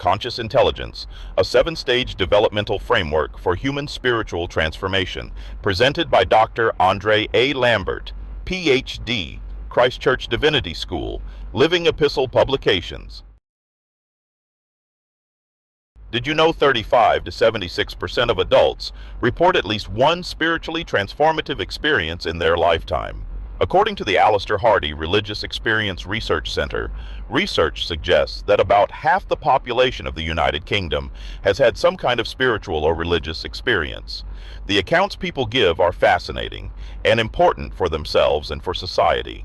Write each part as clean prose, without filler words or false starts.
Conscious Intelligence, a 7-stage developmental framework for human spiritual transformation, presented by Dr. Andre A. Lambert, Ph.D., Christ Church Divinity School, Living Epistle Publications. Did you know 35 to 76% of adults report at least one spiritually transformative experience in their lifetime? According to the Alister Religious Experience Research Center, research suggests that about half the population of the United Kingdom has had some kind of spiritual or religious experience. The accounts people give are fascinating and important for themselves and for society.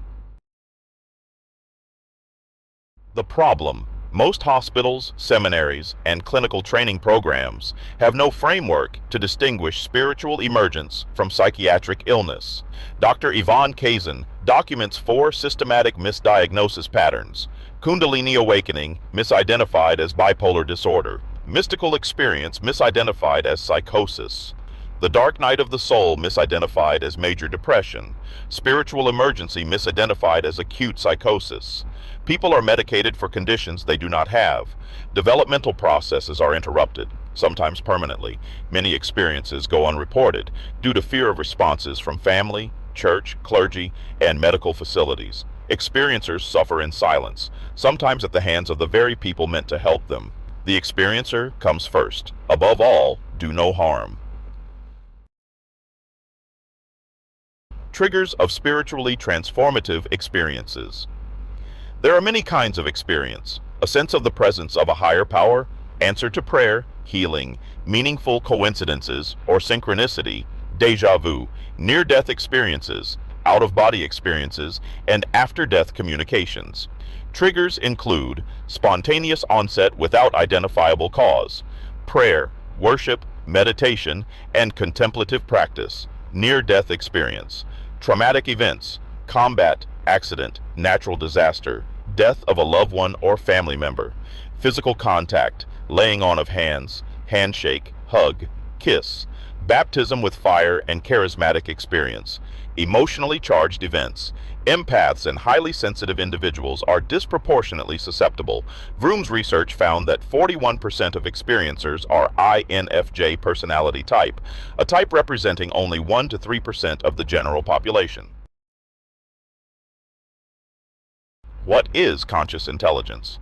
The problem: most hospitals, seminaries, and clinical training programs have no framework to distinguish spiritual emergence from psychiatric illness. Dr. Yvonne Kazan documents 4 systematic misdiagnosis patterns: Kundalini awakening, misidentified as bipolar disorder; mystical experience, misidentified as psychosis; the dark night of the soul, misidentified as major depression; spiritual emergency, misidentified as acute psychosis. People are medicated for conditions they do not have. Developmental processes are interrupted, sometimes permanently. Many experiences go unreported due to fear of responses from family, church, clergy, and medical facilities. Experiencers suffer in silence, sometimes at the hands of the very people meant to help them. The experiencer comes first. Above all, do no harm. Triggers of spiritually transformative experiences. There are many kinds of experience: a sense of the presence of a higher power, answer to prayer, healing, meaningful coincidences or synchronicity, déjà vu, near-death experiences, out-of-body experiences, and after-death communications. Triggers include spontaneous onset without identifiable cause, prayer, worship, meditation, and contemplative practice, near-death experience, traumatic events, combat, accident, natural disaster, death of a loved one or family member, physical contact, laying on of hands, handshake, hug, kiss, baptism with fire and charismatic experience, emotionally charged events. Empaths and highly sensitive individuals are disproportionately susceptible. Vroom's research found that 41% of experiencers are INFJ personality type, a type representing only 1 to 3% of the general population. What is conscious intelligence?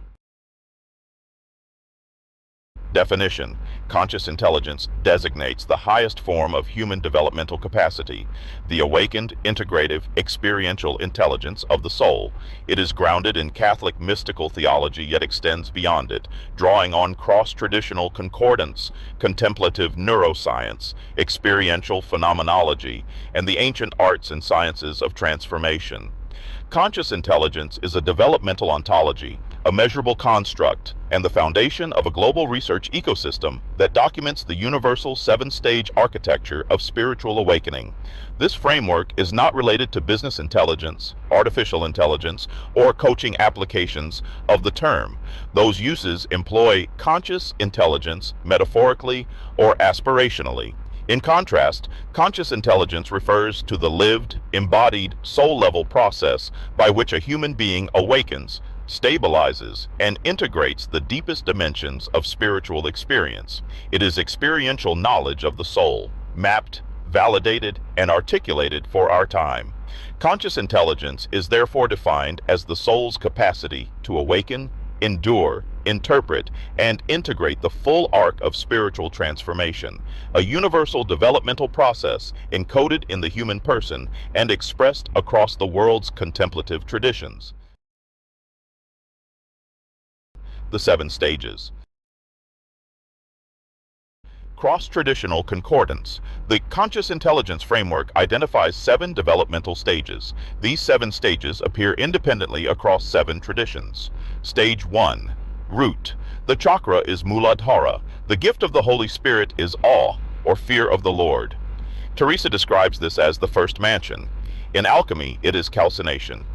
Definition: conscious intelligence designates the highest form of human developmental capacity, the awakened, integrative, experiential intelligence of the soul. It is grounded in Catholic mystical theology yet extends beyond it, drawing on cross-traditional concordance, contemplative neuroscience, experiential phenomenology, and the ancient arts and sciences of transformation. Conscious intelligence is a developmental ontology, a measurable construct, and the foundation of a global research ecosystem that documents the universal 7-stage architecture of spiritual awakening. This framework is not related to business intelligence, artificial intelligence, or coaching applications of the term. Those uses employ conscious intelligence metaphorically or aspirationally. In contrast, conscious intelligence refers to the lived, embodied, soul-level process by which a human being awakens, stabilizes, and integrates the deepest dimensions of spiritual experience. It is experiential knowledge of the soul, mapped, validated, and articulated for our time. Conscious intelligence is therefore defined as the soul's capacity to awaken, endure, interpret, and integrate the full arc of spiritual transformation, a universal developmental process encoded in the human person and expressed across the world's contemplative traditions. The 7 stages. Cross-traditional concordance. The conscious intelligence framework identifies 7 developmental stages. These 7 stages appear independently across 7 traditions. Stage 1. Root. The chakra is Muladhara. The gift of the Holy Spirit is awe, or fear of the Lord. Teresa describes this as the first mansion. In alchemy, it is calcination.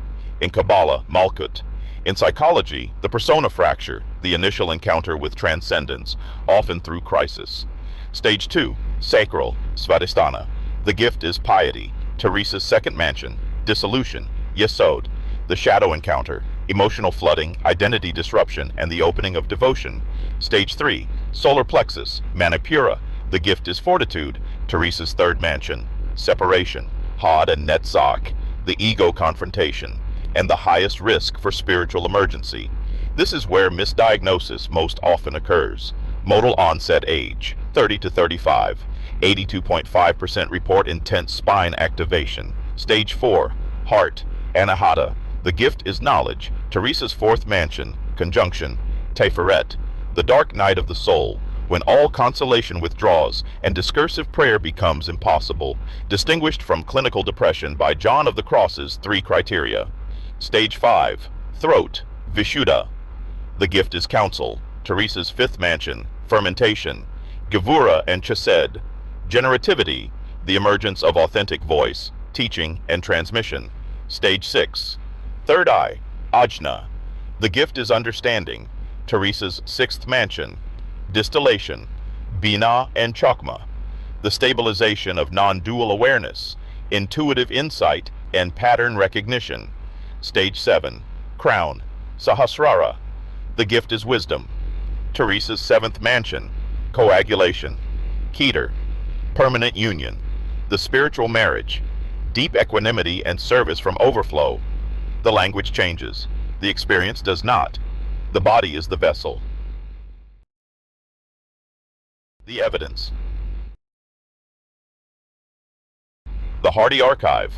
In Kabbalah, Malkut. In psychology, the persona fracture, the initial encounter with transcendence, often through crisis. Stage 2. Sacral, Svadhisthana. The gift is piety. Teresa's second mansion. Dissolution, Yesod. The shadow encounter, emotional flooding, identity disruption, and the opening of devotion. Stage 3, solar plexus, manipura. The gift is fortitude, Teresa's third mansion. Separation, Hod and Netzach, the ego confrontation, and the highest risk for spiritual emergency. This is where misdiagnosis most often occurs. Modal onset age, 30 to 35. 82.5% report intense spine activation. Stage 4, heart, anahata. The gift is knowledge, Teresa's fourth mansion, conjunction, Teferet, the dark night of the soul, when all consolation withdraws and discursive prayer becomes impossible, distinguished from clinical depression by John of the Cross's 3 criteria. Stage 5, throat, Vishuddha. The gift is counsel, Teresa's fifth mansion, fermentation, Gevura and Chesed, generativity, the emergence of authentic voice, teaching and transmission. Stage 6, third eye, Ajna. The gift is understanding, Teresa's sixth mansion, distillation, Bina and Chakma, the stabilization of non-dual awareness, intuitive insight, and pattern recognition. Stage 7, crown, Sahasrara. The gift is wisdom, Teresa's seventh mansion, coagulation, Keter, permanent union, the spiritual marriage, deep equanimity and service from overflow. The language changes, the experience does not. The body is the vessel. The evidence. The Hardy Archive.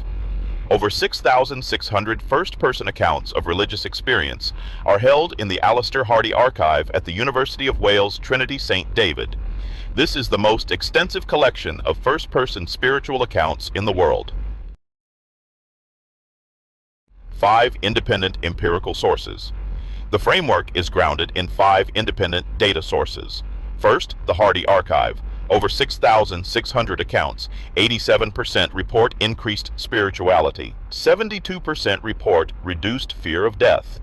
Over 6,600 first-person accounts of religious experience are held in the Alister Hardy Archive at the University of Wales Trinity St. David. This is the most extensive collection of first-person spiritual accounts in the world. 5 independent empirical sources. The framework is grounded in 5 independent data sources. First, the Hardy Archive. Over 6,600 accounts, 87% report increased spirituality, 72% report reduced fear of death.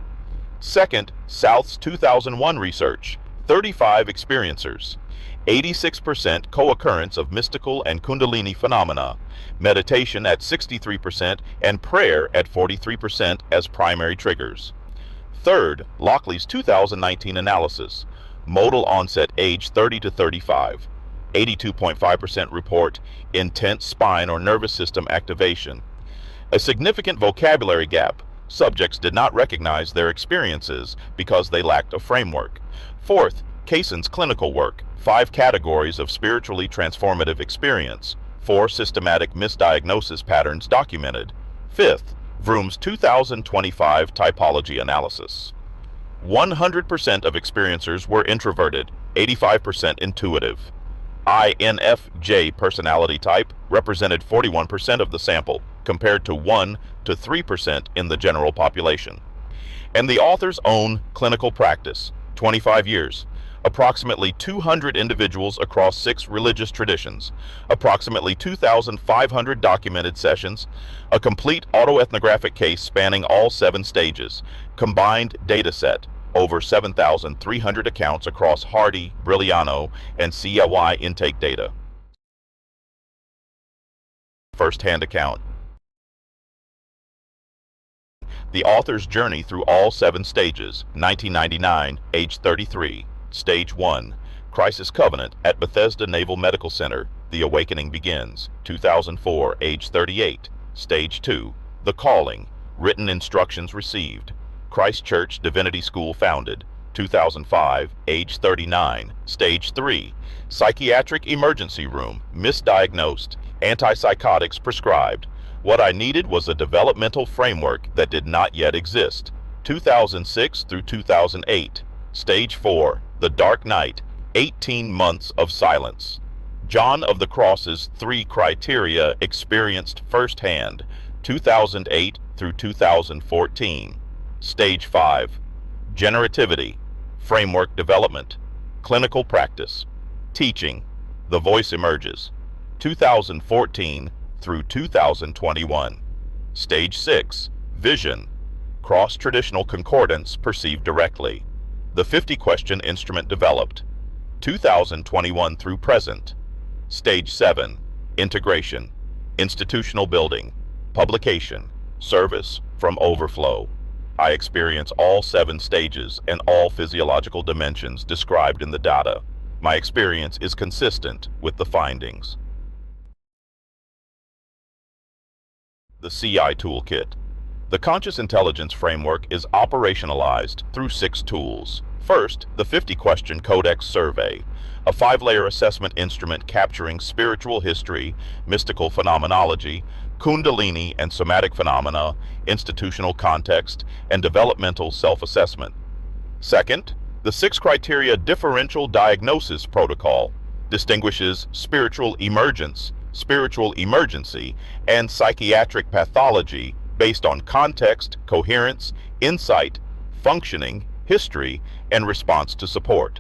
Second, South's 2001 research, 35 experiencers, 86% co-occurrence of mystical and kundalini phenomena, meditation at 63% and prayer at 43% as primary triggers. Third, Lockley's 2019 analysis, modal onset age 30 to 35. 82.5% report intense spine or nervous system activation. A significant vocabulary gap. Subjects did not recognize their experiences because they lacked a framework. Fourth, Kayson's clinical work. 5 categories of spiritually transformative experience. 4 systematic misdiagnosis patterns documented. Fifth, Vroom's 2025 typology analysis. 100% of experiencers were introverted, 85% intuitive. INFJ personality type represented 41% of the sample, compared to 1 to 3% in the general population. And the author's own clinical practice, 25 years, approximately 200 individuals across 6 religious traditions, approximately 2,500 documented sessions, a complete autoethnographic case spanning all 7 stages, combined data set, over 7,300 accounts across Hardy, Brilliano, and CLY intake data. First-hand account. The author's journey through all 7 stages, 1999, age 33. Stage 1, Crisis Covenant at Bethesda Naval Medical Center, The Awakening Begins, 2004, age 38. Stage 2, The Calling, Written Instructions Received, Christ Church Divinity School founded, 2005, age 39. Stage 3, Psychiatric Emergency Room, Misdiagnosed, Antipsychotics Prescribed. What I needed was a developmental framework that did not yet exist, 2006 through 2008. Stage 4, The Dark Night, 18 months of silence. John of the Cross's 3 criteria experienced firsthand, 2008 through 2014. Stage 5, Generativity, Framework Development, Clinical Practice, Teaching, The Voice Emerges, 2014 through 2021. Stage 6, Vision, Cross-Traditional Concordance Perceived Directly, the 50-question instrument developed, 2021 through present. Stage 7, Integration, Institutional Building, Publication, Service from Overflow, I experience all 7 stages and all physiological dimensions described in the data. My experience is consistent with the findings. The CI Toolkit. The Conscious Intelligence Framework is operationalized through 6 tools. First, the 50-question Codex Survey, a 5-layer assessment instrument capturing spiritual history, mystical phenomenology, Kundalini and somatic phenomena, institutional context, and developmental self-assessment. Second, the 6-criteria Differential Diagnosis Protocol distinguishes spiritual emergence, spiritual emergency, and psychiatric pathology based on context, coherence, insight, functioning, history, and response to support.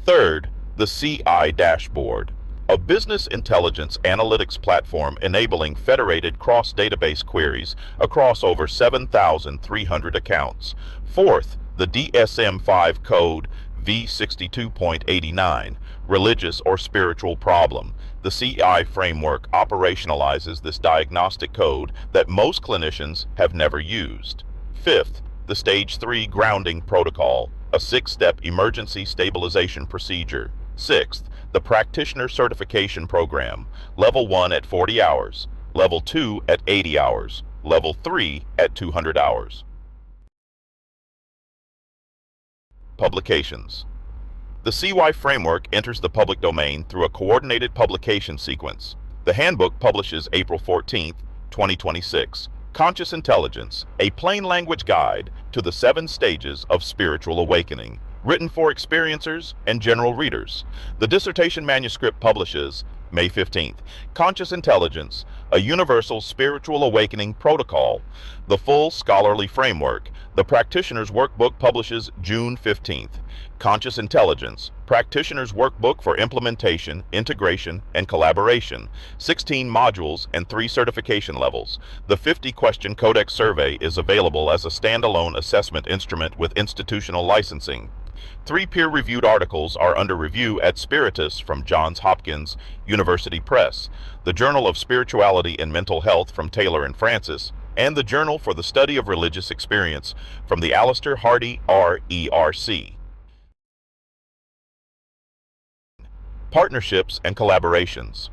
Third, the CI Dashboard, a business intelligence analytics platform enabling federated cross-database queries across over 7,300 accounts. Fourth, the DSM-5 code V62.89, religious or spiritual problem. The CI framework operationalizes this diagnostic code that most clinicians have never used. Fifth, the Stage 3 Grounding Protocol, a 6-step emergency stabilization procedure. Sixth, the Practitioner Certification Program, Level 1 at 40 hours, Level 2 at 80 hours, Level 3 at 200 hours. Publications. The CY framework enters the public domain through a coordinated publication sequence. The handbook publishes April 14, 2026. Conscious Intelligence, a plain language guide to the 7 stages of spiritual awakening, written for experiencers and general readers. The dissertation manuscript publishes May 15th. Conscious Intelligence, a universal spiritual awakening protocol. The full scholarly framework. The Practitioner's Workbook publishes June 15th. Conscious Intelligence, Practitioner's Workbook for Implementation, Integration, and Collaboration. 16 modules and 3 certification levels. The 50-question Codex Survey is available as a standalone assessment instrument with institutional licensing. 3 peer-reviewed articles are under review at Spiritus from Johns Hopkins University Press, the Journal of Spirituality and Mental Health from Taylor and Francis, and the Journal for the Study of Religious Experience from the Alister Hardy RERC. Partnerships and collaborations.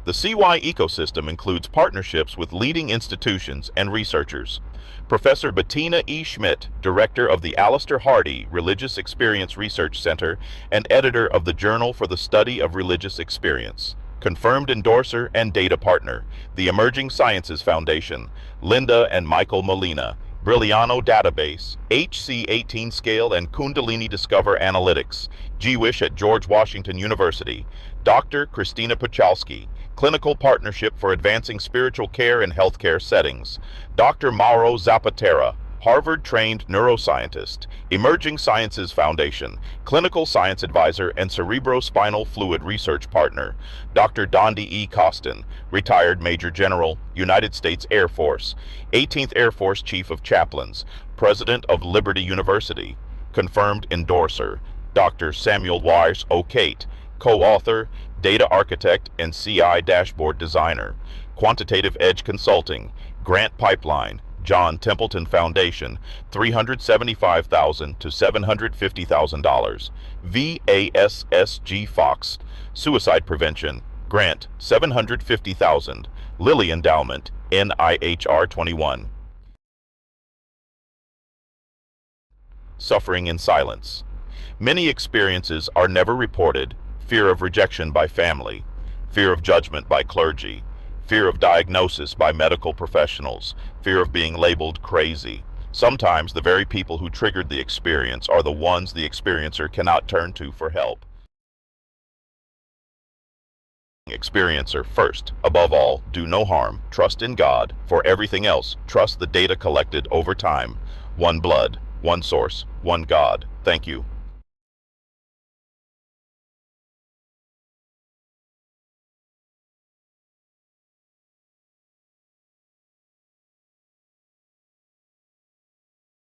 The CY ecosystem includes partnerships with leading institutions and researchers. Professor Bettina E. Schmidt, director of the Alister Hardy Religious Experience Research Center and editor of the Journal for the Study of Religious Experience. Confirmed endorser and data partner, the Emerging Sciences Foundation, Linda and Michael Molina, Brilliano Database, HC18 Scale and Kundalini Discover Analytics, GWISH at George Washington University, Dr. Christina Puchalski, Clinical Partnership for Advancing Spiritual Care in Healthcare Settings, Dr. Mauro Zapatera, Harvard-trained neuroscientist, Emerging Sciences Foundation, Clinical Science Advisor and Cerebrospinal Fluid Research Partner, Dr. Dondi E. Costin, retired Major General, United States Air Force, 18th Air Force Chief of Chaplains, President of Liberty University, confirmed endorser, Dr. Samuel Wise O'Kate, co-author, data architect and CI dashboard designer, Quantitative Edge Consulting, Grant Pipeline, John Templeton Foundation, $375,000 to $750,000. VASSG Fox, Suicide Prevention, Grant, $750,000. Lilly Endowment, NIHR 21. Suffering in silence. Many experiences are never reported. Fear of rejection by family, fear of judgment by clergy, fear of diagnosis by medical professionals, fear of being labeled crazy. Sometimes the very people who triggered the experience are the ones the experiencer cannot turn to for help. Experiencer first. Above all, do no harm. Trust in God. For everything else, trust the data collected over time. One blood, one source, one God. Thank you.